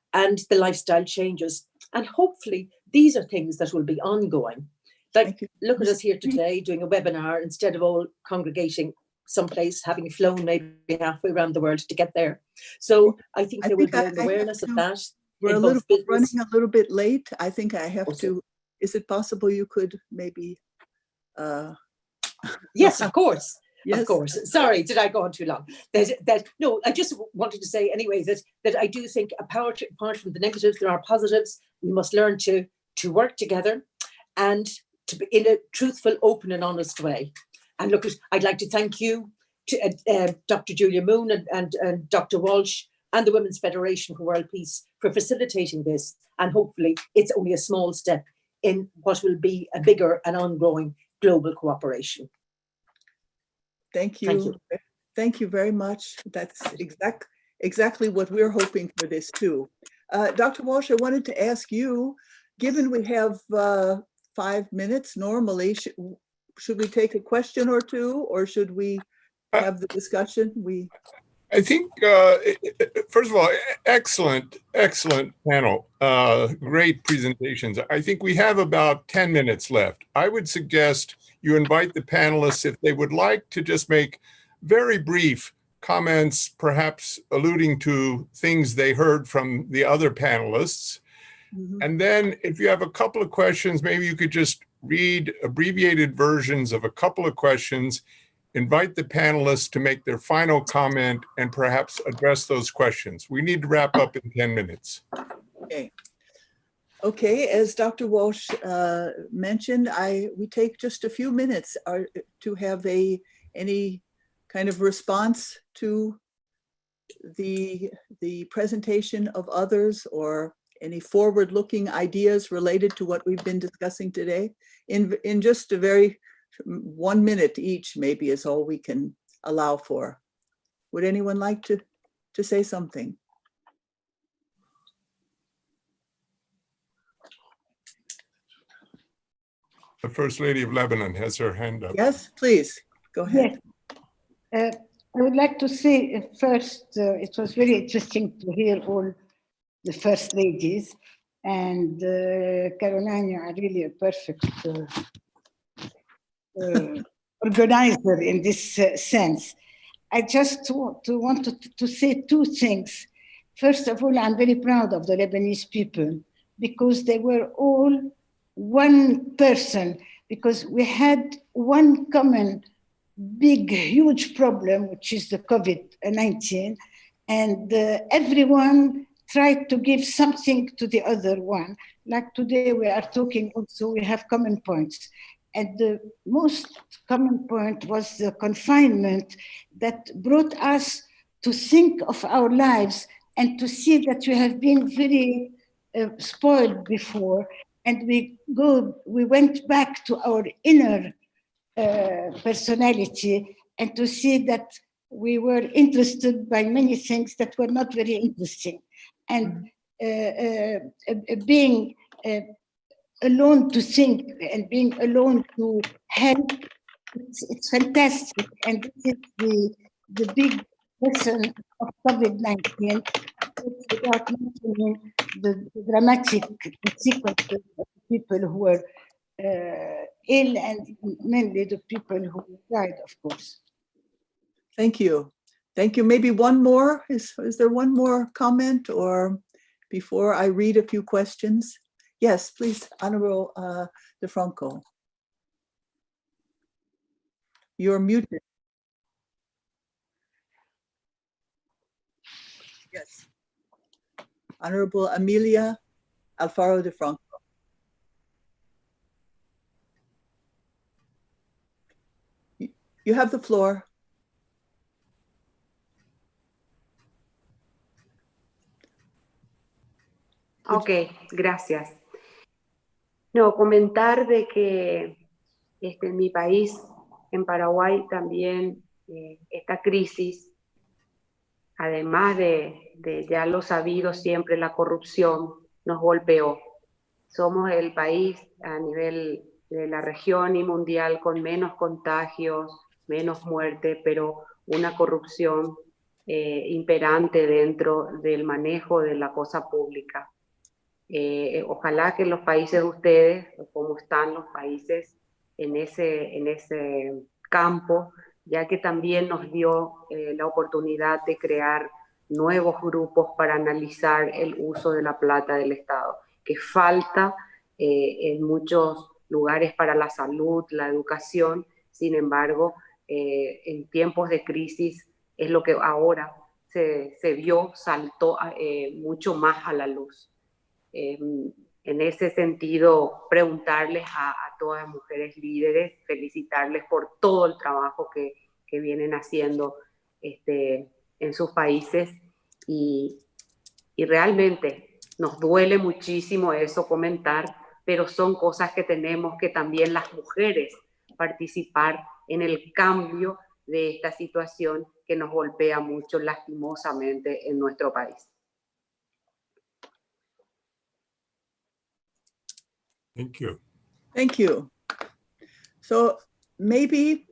the lifestyle changes, and hopefully these are things that will be ongoing. Like, look at us here today doing a webinar instead of all congregating someplace, having flown maybe halfway around the world to get there. So I think there will be an awareness of that. We're running a little bit late. I think I have to. Is it possible you could maybe? Yes, of course. Yes. Of course. Sorry, did I go on too long? No, I just wanted to say anyway that I do think, apart from the negatives, there are positives. We must learn to work together and to be in a truthful, open and honest way. And look, I'd like to thank you, to Dr. Julia Moon and Dr. Walsh and the Women's Federation for World Peace for facilitating this. And hopefully it's only a small step in what will be a bigger and ongoing global cooperation. Thank you. Thank you very much. That's exactly what we're hoping for this too. Dr. Walsh, I wanted to ask you, given we have 5 minutes normally, should we take a question or two, or should we have the discussion? I think, first of all, excellent panel, great presentations. I think we have about 10 minutes left. I would suggest you invite the panelists, if they would like, to just make very brief comments, perhaps alluding to things they heard from the other panelists. Mm-hmm. And then if you have a couple of questions, maybe you could just read abbreviated versions of a couple of questions, invite the panelists to make their final comment, and perhaps address those questions. We need to wrap up in 10 minutes. Okay, as Dr. Walsh mentioned, we take just a few minutes to have any kind of response to the presentation of others, or any forward-looking ideas related to what we've been discussing today. In just a very 1 minute each, maybe, is all we can allow for. Would anyone like to say something? The First Lady of Lebanon has her hand up. Yes, please, go ahead. Yes. I would like to say first, it was very interesting to hear all the First Ladies, and Caroline, you are really a perfect organizer in this sense. I just wanted to say two things. First of all, I'm very proud of the Lebanese people because they were all one person, because we had one common big, huge problem, which is the COVID-19, and everyone tried to give something to the other one. Like today we are talking also, we have common points. And the most common point was the confinement that brought us to think of our lives and to see that we have been very spoiled before. And we went back to our inner personality and to see that we were interested by many things that were not very interesting. And being alone to think and being alone to help, it's fantastic. And this is the big lesson of COVID-19, without mentioning the dramatic consequences of people who were ill and mainly the people who died, of course. Thank you. Thank you. Maybe one more. Is there one more comment, or before I read a few questions? Yes, please, Honorable Franco. You're muted. Yes. Honorable Emilia Alfaro de Franco. You have the floor. Ok, gracias. No, comentar de que en mi país, en Paraguay, también esta crisis, además de ya lo sabido siempre, la corrupción nos golpeó. Somos el país a nivel de la región y mundial con menos contagios, menos muerte, pero una corrupción imperante dentro del manejo de la cosa pública. Ojalá que los países de ustedes, como están los países en ese campo, ya que también nos dio la oportunidad de crear nuevos grupos para analizar el uso de la plata del Estado, que falta en muchos lugares para la salud, la educación. Sin embargo, en tiempos de crisis es lo que ahora se vio, saltó mucho más a la luz. En ese sentido, preguntarles a todas las mujeres líderes, felicitarles por todo el trabajo que vienen haciendo en sus países y realmente nos duele muchísimo eso comentar, pero son cosas que tenemos que también las mujeres participar en el cambio de esta situación que nos golpea mucho lastimosamente en nuestro país. Thank you. Thank you. So maybe,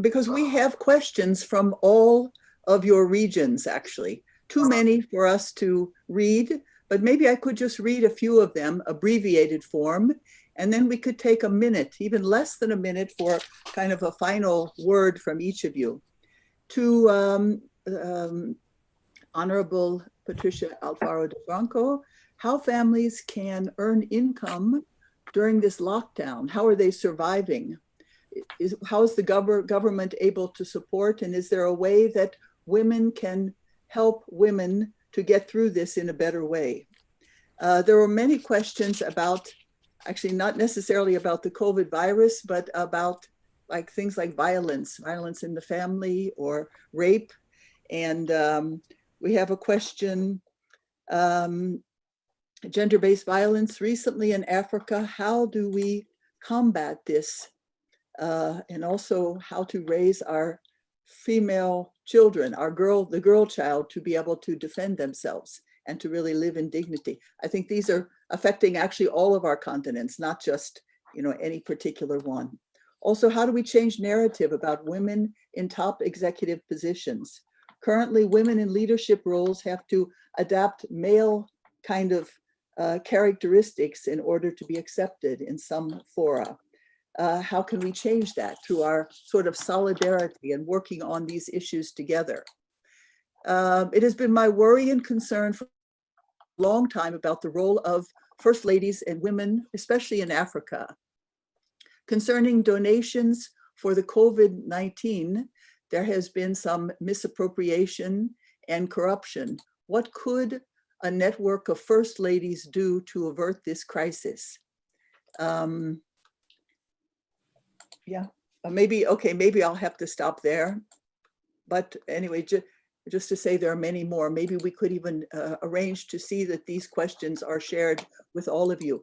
because we have questions from all of your regions, actually, too many for us to read, but maybe I could just read a few of them, abbreviated form, and then we could take a minute, even less than a minute, for kind of a final word from each of you. To Honorable Patricia Alfaro de Franco, how families can earn income during this lockdown. How are they surviving? How is the government able to support? And is there a way that women can help women to get through this in a better way? There were many questions about, actually not necessarily about the COVID virus, but about like things like violence in the family or rape. And we have a question, gender-based violence recently in Africa. How do we combat this? And also how to raise our female children, the girl child, to be able to defend themselves and to really live in dignity. I think these are affecting actually all of our continents, not just any particular one. Also, how do we change narrative about women in top executive positions? Currently, women in leadership roles have to adapt male kind of characteristics in order to be accepted in some fora. How can we change that through our sort of solidarity and working on these issues together? It has been my worry and concern for a long time about the role of first ladies and women, especially in Africa. Concerning donations for the COVID-19, there has been some misappropriation and corruption. What could a network of first ladies do to avert this crisis? Yeah, maybe I'll have to stop there. But anyway, just to say there are many more. Maybe we could even arrange to see that these questions are shared with all of you.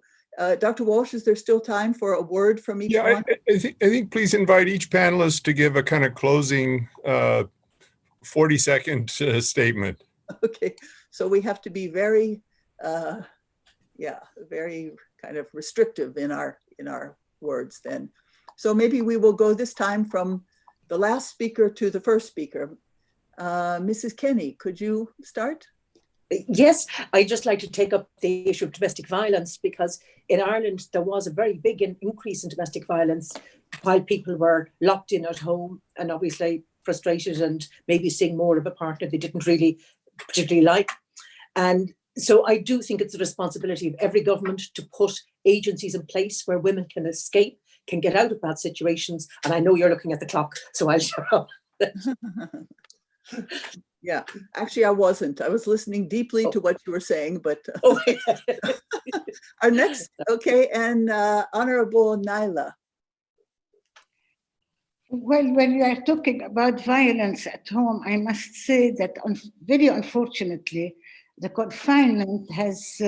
Dr. Walsh, is there still time for a word from each one? I think please invite each panelist to give a kind of closing 40-second statement. Okay, so we have to be very, very kind of restrictive in our words then. So maybe we will go this time from the last speaker to the first speaker. Mrs. Kenny, could you start? Yes, I'd just like to take up the issue of domestic violence, because in Ireland, there was a very big increase in domestic violence while people were locked in at home and obviously frustrated and maybe seeing more of a partner they didn't really particularly like. And so I do think it's the responsibility of every government to put agencies in place where women can escape, can get out of bad situations. And I know you're looking at the clock, so I'll shut up. Yeah, actually, I wasn't. I was listening deeply to what you were saying, but our next, okay, and Honorable Nayla. Well, when we are talking about violence at home, I must say that very unfortunately, the confinement has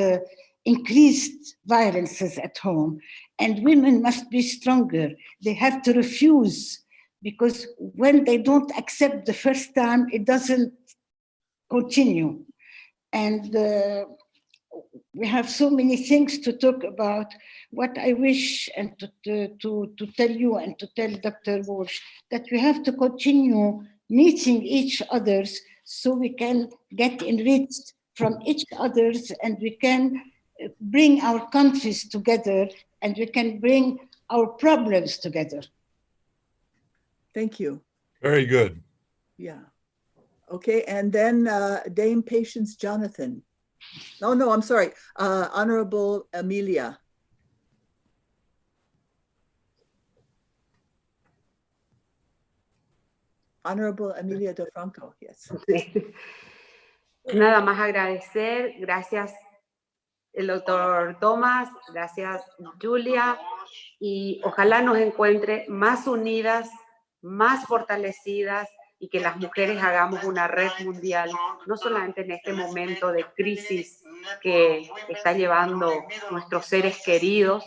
increased violences at home, and women must be stronger. They have to refuse, because when they don't accept the first time, it doesn't continue. And we have so many things to talk about. What I wish and to tell you and to tell Dr. Walsh, that we have to continue meeting each others so we can get enriched from each others, and we can bring our countries together, and we can bring our problems together. Thank you. Very good. Yeah. Okay, and then Dame Patience Jonathan. Oh, no, I'm sorry. Honorable Emilia. Honorable Emilia de Franco, yes. Nada más agradecer, gracias el doctor Tomás, gracias Julia, y ojalá nos encuentre más unidas, más fortalecidas, y que las mujeres hagamos una red mundial, no solamente en este momento de crisis que está llevando nuestros seres queridos,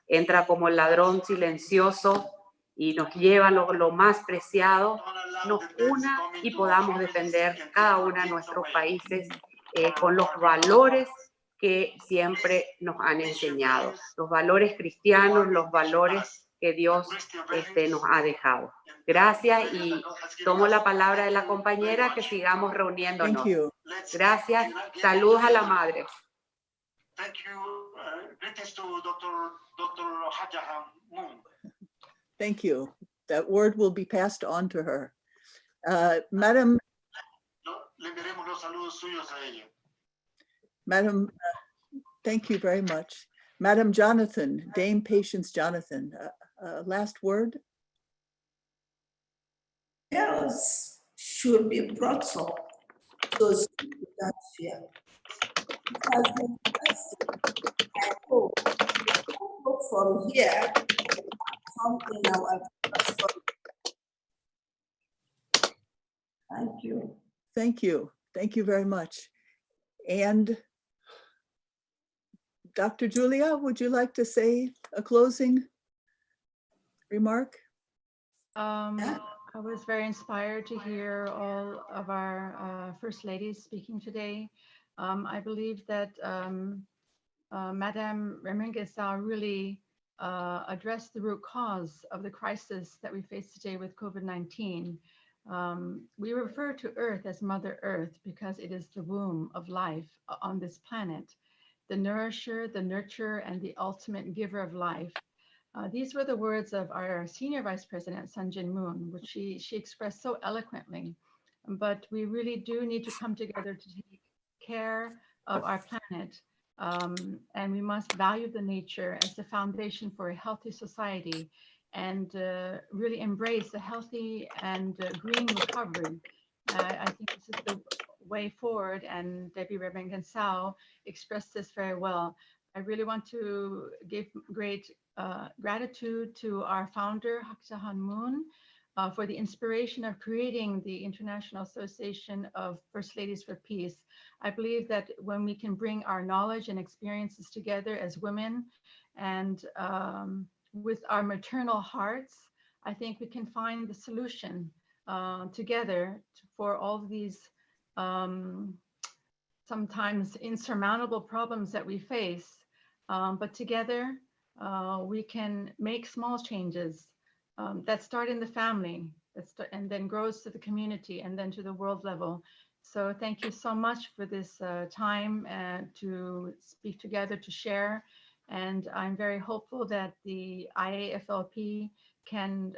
entra como el ladrón silencioso y nos lleva lo más preciado, nos una y podamos defender cada una de nuestros países con los valores que siempre nos han enseñado, los valores cristianos, los valores que Dios nos ha dejado. Gracias, y tomo la palabra de la compañera, que sigamos reuniéndonos. Gracias, saludos a la madre. Thank you. Greetings to Dr. Hajaham Moon. Thank you. That word will be passed on to her. Madam. Le enviaremos los saludos suyos a ella. Madam, thank you very much. Madam Jonathan, Dame Patience Jonathan, last word? Else should be brought up those without fear. It has been fantastic. I hope from here come in our Thank you. Thank you. Thank you very much. And Dr. Julia, would you like to say a closing remark? I was very inspired to hear all of our First Ladies speaking today. I believe that Madame Remengesau really address the root cause of the crisis that we face today with COVID-19. We refer to Earth as Mother Earth because it is the womb of life on this planet, the nourisher, the nurturer, and the ultimate giver of life. These were the words of our Senior Vice President, Sun Jin-moon, which she expressed so eloquently. But we really do need to come together to take care of our planet. And we must value the nature as the foundation for a healthy society and really embrace a healthy and green recovery. I think this is the way forward, and Debbie Remengesau expressed this very well. I really want to give great gratitude to our founder, Hak Jae Moon, for the inspiration of creating the International Association of First Ladies for Peace. I believe that when we can bring our knowledge and experiences together as women and with our maternal hearts, I think we can find the solution together for all of these sometimes insurmountable problems that we face. But together, we can make small changes that start in the family and then grows to the community and then to the world level. So thank you so much for this time to speak together, to share. And I'm very hopeful that the IAFLP can,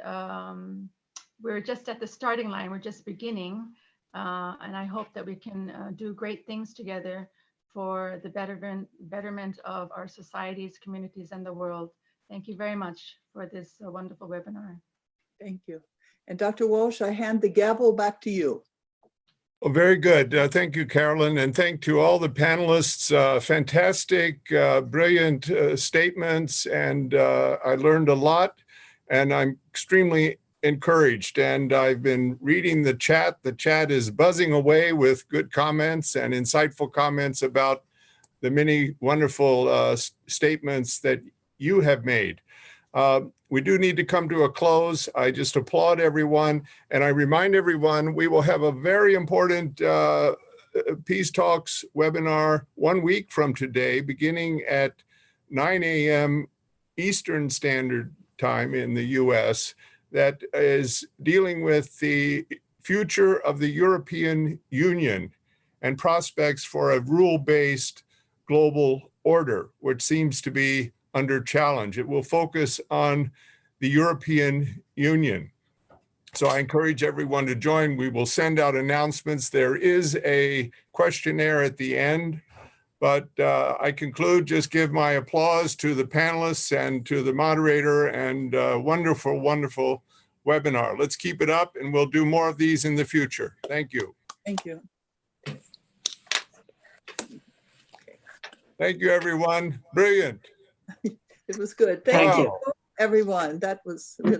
we're just at the starting line, we're just beginning. And I hope that we can do great things together for the betterment of our societies, communities, and the world. Thank you very much for this wonderful webinar. Thank you. And Dr. Walsh, I hand the gavel back to you. Well, very good. Thank you, Carolyn, and thank to all the panelists. Fantastic, brilliant statements, and I learned a lot, and I'm extremely encouraged. And I've been reading the chat. The chat is buzzing away with good comments and insightful comments about the many wonderful statements that you have made. We do need to come to a close. I just applaud everyone, and I remind everyone we will have a very important Peace Talks webinar 1 week from today, beginning at 9 a.m. Eastern Standard Time in the US, that is dealing with the future of the European Union and prospects for a rule-based global order, which seems to be under challenge. It will focus on the European Union. So I encourage everyone to join. We will send out announcements. There is a questionnaire at the end, but I conclude, just give my applause to the panelists and to the moderator, and wonderful, wonderful webinar. Let's keep it up, and we'll do more of these in the future. Thank you. Thank you. Thank you, everyone. Brilliant. It was good. Thank you, everyone. That was really